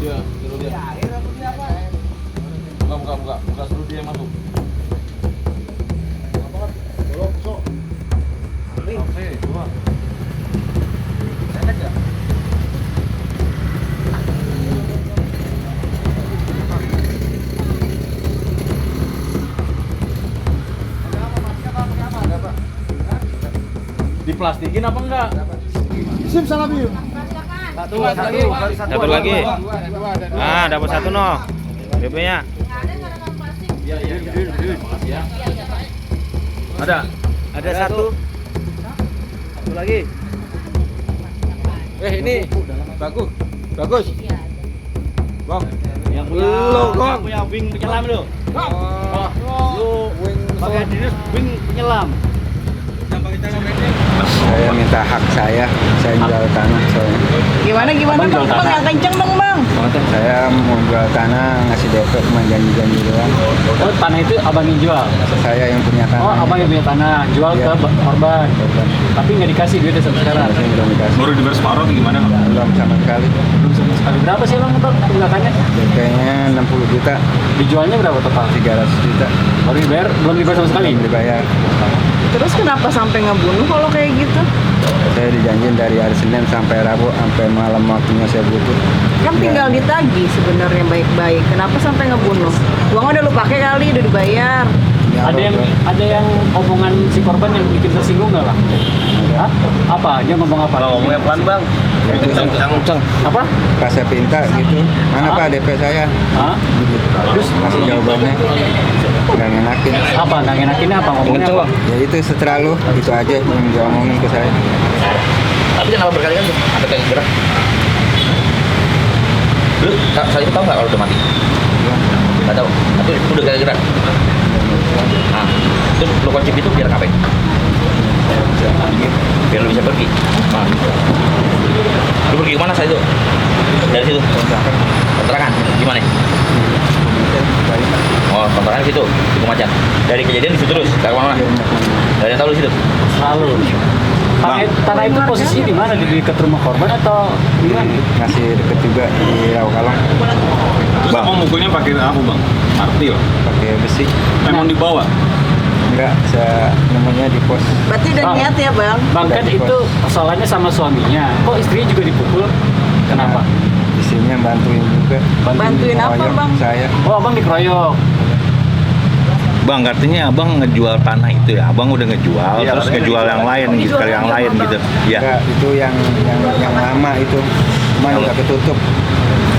dia, suruh dia. Buka, suruh dia masuk. Oke, dua. Enak ya? Diplastikin apa enggak? Sim salah biu. Satu lagi. Ah, dapat satu no. BP-nya. Iya. Ya. Ada satu. Satu lagi. Ini bagus. Bang. Yang punya Bang. punya wing penyelam lu. Oh. Lu pakai dinas wing penyelam. Saya minta hak saya jual tanah soalnya. Gimana Abang jual bang? tanah. Yang kenceng dong bang. Saya mau jual tanah, ngasih DP cuma janji-janji doang. Oh, tanah itu abang yang jual. Saya yang punya tanah. Oh, abang yang punya tanah, jual Iya. ke korban. Tapi nggak dikasih duitnya sampai sekarang. Saya belum dikasih. Baru dibayar separuh atau gimana? Belum sama sekali. Belum sama sekali. Berapa sih bang untuk tunggakannya? DP-nya 60 juta, Dijualnya berapa total? 300 juta. Baru dibayar, belum dibayar sama sekali. Belum dibayar. Terus kenapa sampai ngebunuh kalau kayak gitu? Saya dijanjiin dari hari Senin sampai Rabu, sampai malam waktunya saya butuh. Kan tinggal ditagih sebenarnya baik-baik. Kenapa sampai ngebunuh? Uang udah lu pakai kali, udah dibayar. Ya, Ada yang omongan si korban yang bikin tersinggung nggak bang? Hah? Apa? Dia ngomong apa? Ngomongnya pelan bang. Kencang. Apa? Pas saya pinta gitu, mana Pak DP saya? Hah? Terus masih jawabannya nggak ngenakin. Apa? Nggak ngenakinnya apa? Ngomongnya apa? Ya itu setelah lu, itu aja yang diomongin ke saya. Tapi kenapa berkali-kali ada kayak gerak? Lu saya tahu nggak kalau udah mati? Nggak tahu. Tapi udah kayak gerak. Nah, itu lu kunci itu biar ngapain? Biar lu bisa pergi. Nah. Lu pergi kemana saya itu? Dari situ. Kontrakan. Gimana? Oh, kontrakan di situ, di Kumacan. Dari kejadian di situ terus, nggak kemana-mana. Dari yang tahu di situ. Selalu. Tanah itu posisinya di mana? Di dekat rumah korban atau di mana? Masih deket juga di Rawakalong, Terus abang mukulnya pakai apa bang? Martil? pakai besi. Memang dibawa? Enggak, saya nemunya di pos. Berarti udah Bang. niat ya bang? Bang kan itu persoalannya sama suaminya. Kok istrinya juga dipukul? Kenapa? Istrinya bantuin juga. Bantuin apa Ngeroyok bang? Saya. Oh, abang dikeroyok. Bang, artinya abang ngejual tanah itu ya? Abang udah ngejual, Iya, terus katanya ngejual yang lain gitu, ke yang lain gitu. Iya. Enggak, itu yang lama itu. Cuma nggak ketutup.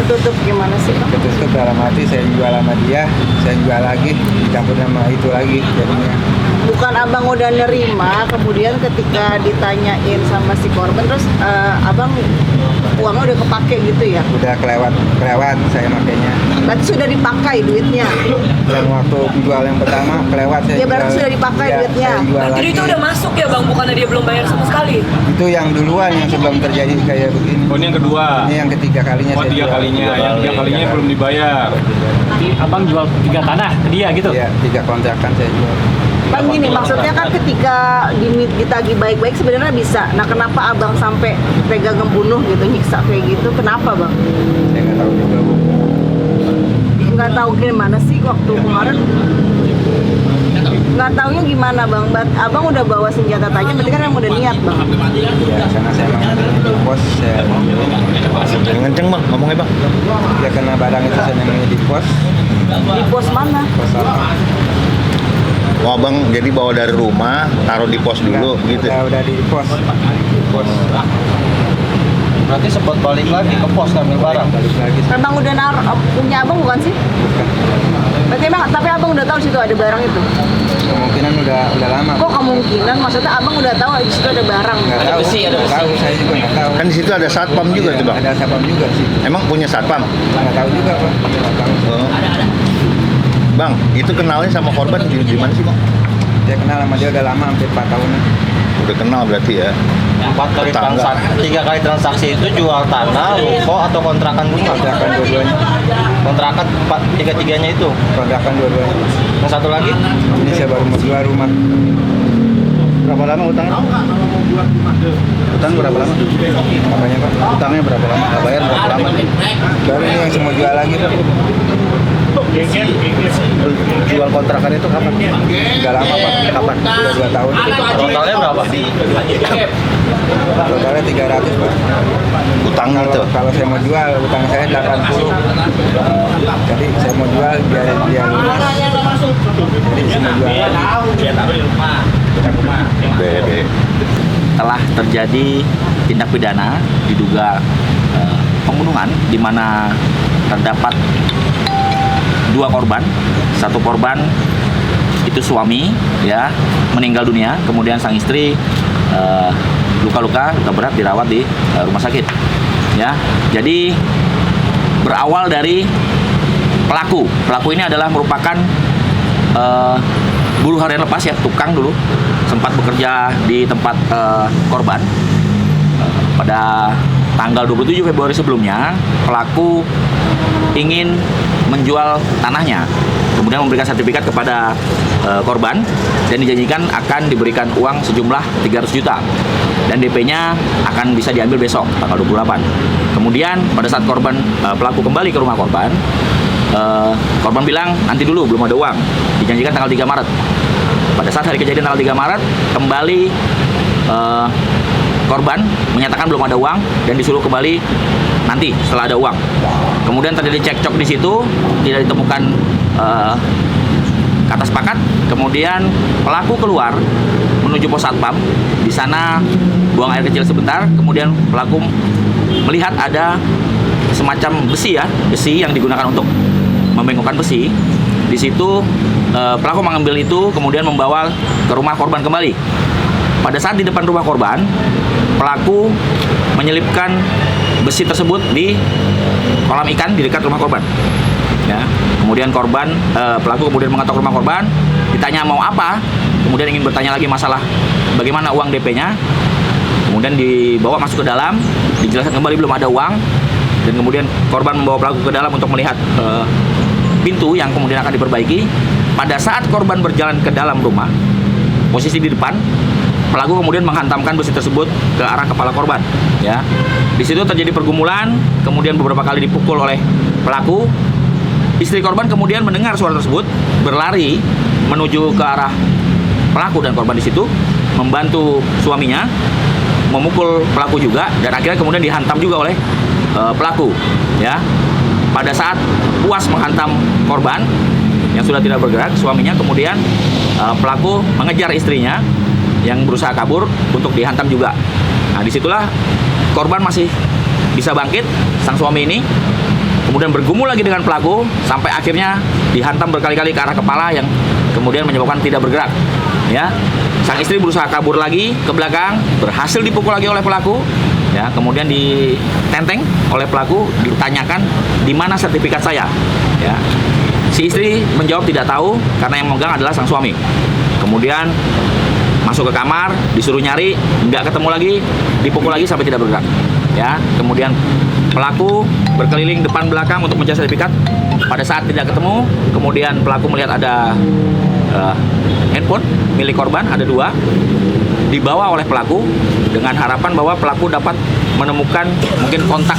Ketutup gimana sih bang? Ketutup dalam arti saya jual sama dia, saya jual lagi, dicampur sama itu lagi jadinya. Bukan abang udah nerima, kemudian ketika ditanyain sama si korban, terus abang uangnya udah kepake gitu ya? Udah kelewat saya makainya. Berarti sudah dipakai duitnya? Dan waktu jual yang pertama kelewat saya. Ya, berarti jual. sudah dipakai Iya, duitnya. saya jual Jadi lagi. itu udah masuk ya bang, bukannya dia belum bayar sama sekali? Itu yang duluan yang sebelum terjadi kayak begini. Oh, ini yang kedua. Ini yang ketiga kalinya. Oh, saya tiga jual. kalinya. Yang tiga kalinya belum dibayar. Jadi abang jual 3 tanah ke dia gitu? Iya, 3 kontrakan saya jual. Bang gini, maksudnya kan ketika ditagih baik-baik sebenarnya bisa. Nah kenapa abang sampai tega ngebunuh gitu, nyiksa kayak gitu? Kenapa bang? Saya nggak tahu juga, Bu. Nggak tahu gimana sih waktu kemarin? Nggak taunya gimana bang? Abang udah bawa senjata tajam, berarti kan yang udah niat bang. Ya, karena saya memang di pos, saya Ngenceng bang, ngomongnya bang. ya karena barang itu saya nemunya di pos. Di pos mana? Pos apa? Oh, abang jadi bawa dari rumah, taruh di pos dulu gitu. Udah di pos. Pos. Berarti sempat balik lagi ke pos ngambil barang. Balik lagi. Memang udah punya abang bukan sih? Bukan. Berarti emang, tapi abang udah tahu situ ada barang itu? Kemungkinan udah lama. Kok kemungkinan? Maksudnya abang udah tahu di situ ada barang? Nggak tahu. Nggak tahu, saya juga nggak tahu. Kan di situ ada satpam juga Iya, tuh bang. Ada satpam juga sih. Emang punya satpam? Nggak tahu juga, Pak. Nggak tahu. Oh. Bang, itu kenalnya sama korban di mana sih bang? Saya kenal sama dia udah lama, hampir 4 tahunan. Udah kenal berarti ya? 3 kali transaksi itu jual tanah, ruko atau kontrakan rumah? Kontrakan dua-duanya. Kontrakan 3-3-nya itu. Kontrakan dua-duanya. Yang satu lagi? Ini saya baru mau jual rumah. Berapa lama utangnya? Utang berapa lama? Apanya, Pak? Utangnya berapa lama? Nggak bayar berapa lama? Baru ini yang Jual kontrakan itu kapan? Udah lama Pak. Kapan? Udah 2 tahun. Totalnya berapa? Totalnya 300 Pak. Utang Kalau itu. kalau saya mau jual, utang saya 80. Jadi saya mau jual biar dia lunas. Jadi saya mau jual. Bebe. Telah terjadi tindak pidana diduga pembunuhan di mana terdapat 2 korban. Satu korban itu suami ya meninggal dunia, kemudian sang istri luka-luka berat dirawat di rumah sakit ya. Jadi berawal dari pelaku ini adalah merupakan buruh harian lepas ya, tukang dulu, sempat bekerja di tempat korban. Pada tanggal 27 Februari sebelumnya, pelaku ingin menjual tanahnya, kemudian memberikan sertifikat kepada korban dan dijanjikan akan diberikan uang sejumlah 300 juta dan DP-nya akan bisa diambil besok tanggal 28. Kemudian pada saat pelaku kembali ke rumah korban bilang nanti dulu belum ada uang, dijanjikan tanggal 3 Maret. Pada saat hari kejadian tanggal 3 Maret kembali korban menyatakan belum ada uang dan disuruh kembali nanti setelah ada uang. Kemudian terjadi cekcok di situ, tidak ditemukan kata sepakat. Kemudian pelaku keluar menuju pos satpam, di sana buang air kecil sebentar. Kemudian pelaku melihat ada semacam besi yang digunakan untuk membengkokkan besi. Di situ pelaku mengambil itu, kemudian membawa ke rumah korban kembali. Pada saat di depan rumah korban, pelaku menyelipkan besi tersebut di kolam ikan di dekat rumah korban. Ya. Kemudian pelaku kemudian mengetok rumah korban, ditanya mau apa, kemudian ingin bertanya lagi masalah bagaimana uang DP-nya. Kemudian dibawa masuk ke dalam, dijelaskan kembali belum ada uang, dan kemudian korban membawa pelaku ke dalam untuk melihat pintu yang kemudian akan diperbaiki. Pada saat korban berjalan ke dalam rumah, posisi di depan, pelaku kemudian menghantamkan besi tersebut ke arah kepala korban. Ya, di situ terjadi pergumulan, kemudian beberapa kali dipukul oleh pelaku. Istri korban kemudian mendengar suara tersebut, berlari menuju ke arah pelaku dan korban di situ, membantu suaminya, memukul pelaku juga, dan akhirnya kemudian dihantam juga oleh pelaku. Ya, pada saat puas menghantam korban yang sudah tidak bergerak, suaminya, kemudian pelaku mengejar istrinya yang berusaha kabur untuk dihantam juga. Nah, disitulah korban masih bisa bangkit, sang suami ini kemudian bergumul lagi dengan pelaku sampai akhirnya dihantam berkali-kali ke arah kepala yang kemudian menyebabkan tidak bergerak. Ya, sang istri berusaha kabur lagi ke belakang, berhasil dipukul lagi oleh pelaku. Ya, kemudian ditenteng oleh pelaku, ditanyakan di mana sertifikat saya. Ya, si istri menjawab tidak tahu karena yang memegang adalah sang suami. Kemudian masuk ke kamar, disuruh nyari, nggak ketemu lagi, dipukul lagi sampai tidak bergerak. Ya, kemudian pelaku berkeliling depan belakang untuk mencari sertifikat. Pada saat tidak ketemu, kemudian pelaku melihat ada handphone milik korban, ada 2, dibawa oleh pelaku dengan harapan bahwa pelaku dapat menemukan mungkin kontak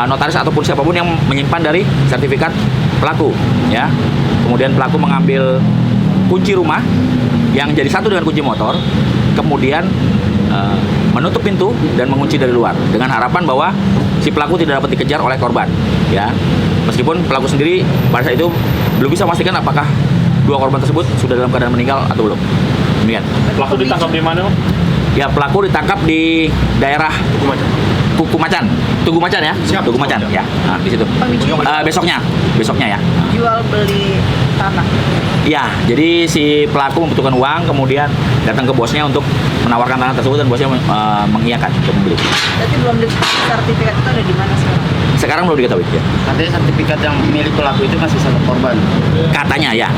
notaris ataupun siapapun yang menyimpan dari sertifikat pelaku. Ya, kemudian pelaku mengambil kunci rumah yang jadi satu dengan kunci motor, kemudian menutup pintu dan mengunci dari luar dengan harapan bahwa si pelaku tidak dapat dikejar oleh korban. Ya, meskipun pelaku sendiri pada saat itu belum bisa memastikan apakah 2 korban tersebut sudah dalam keadaan meninggal atau belum. Demikian. Pelaku ditangkap di mana? Ya, pelaku ditangkap di daerah Tugu Macan ya. Tugu Macan ya. Nah, di situ. Besoknya ya. Jual beli tanah. Ya, jadi si pelaku membutuhkan uang, kemudian datang ke bosnya untuk menawarkan tanah tersebut dan bosnya mengiyakan untuk membeli. Berarti belum diketahui sertifikat itu ada di mana sekarang? Sekarang belum diketahui ya. Katanya sertifikat yang milik pelaku itu masih sama korban. Katanya ya.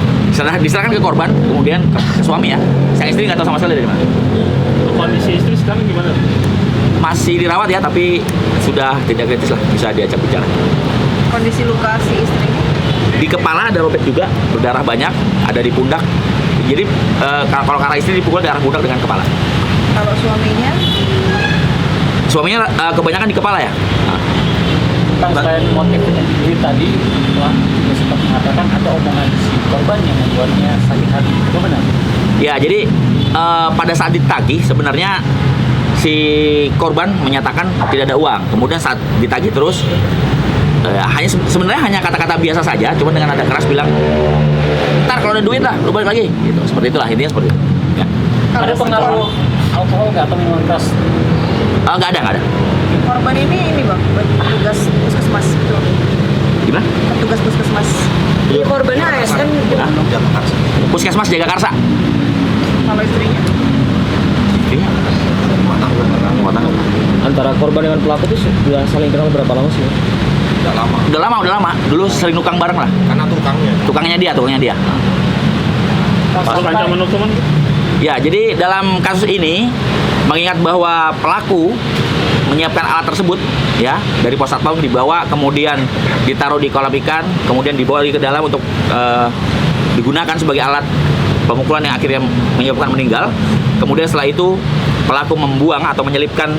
Diserahkan ke korban, kemudian ke suami ya. Sang istri nggak tahu sama sekali dari mana. Kondisi istri sekarang gimana? Masih dirawat ya, tapi sudah tidak kritis lah, bisa diajak bicara. Kondisi luka si istrinya? Di kepala ada robek juga, berdarah banyak, ada di pundak. Jadi kalau karena istri dipukul di arah pundak dengan kepala. Kalau suaminya? Suaminya kebanyakan di kepala ya. Nah. Bang, selain motif ini tadi, Bang juga sempat mengatakan ada omongan si korban yang membuatnya sakit hati. Itu benar? Ya, jadi pada saat ditagih sebenarnya si korban menyatakan tidak ada uang. Kemudian saat ditagih terus sebenarnya hanya kata-kata biasa saja, cuma dengan nada keras bilang, "Ntar kalau ada duit lah, lu balik lagi." Gitu. Seperti itulah, intinya seperti itu. Ya. Ada pengaruh alkohol nggak atau minuman keras? Nggak ada. Korban ini bang, petugas puskesmas betul. Gimana? Petugas puskesmas. Ini korbannya ASN gitu. Puskesmas Jagakarsa. Kalau istrinya? Istrinya rumah tangga. Antara korban dengan pelaku itu sudah saling kenal berapa lama sih? Udah lama. Dulu sering nukang bareng lah. Karena tukangnya. Tukangnya dia. Masuk ancaman hukuman? Ya, jadi dalam kasus ini mengingat bahwa pelaku menyiapkan alat tersebut ya dari pos satpam dibawa, kemudian ditaruh di kolam ikan, kemudian dibawa ke dalam untuk digunakan sebagai alat pemukulan yang akhirnya menyebabkan meninggal. Kemudian setelah itu pelaku membuang atau menyelipkan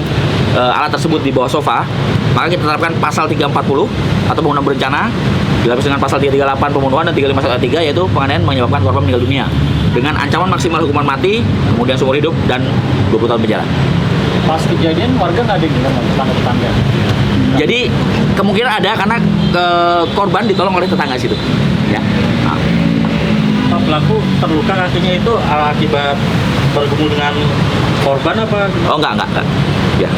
alat tersebut di bawah sofa, maka kita terapkan pasal 340 atau pembunuhan berencana dilapis dengan pasal 338 pembunuhan dan 351 yaitu penganiayaan menyebabkan korban meninggal dunia dengan ancaman maksimal hukuman mati, kemudian seumur hidup dan 20 tahun penjara. Pas kejadian warga nggak ada yang dengar, tetangga-tetangga. Jadi kemungkinan ada karena korban ditolong oleh tetangga situ. Ya. Nah. Pelaku terluka kakinya itu akibat bergumul dengan korban apa? Oh enggak. Ya.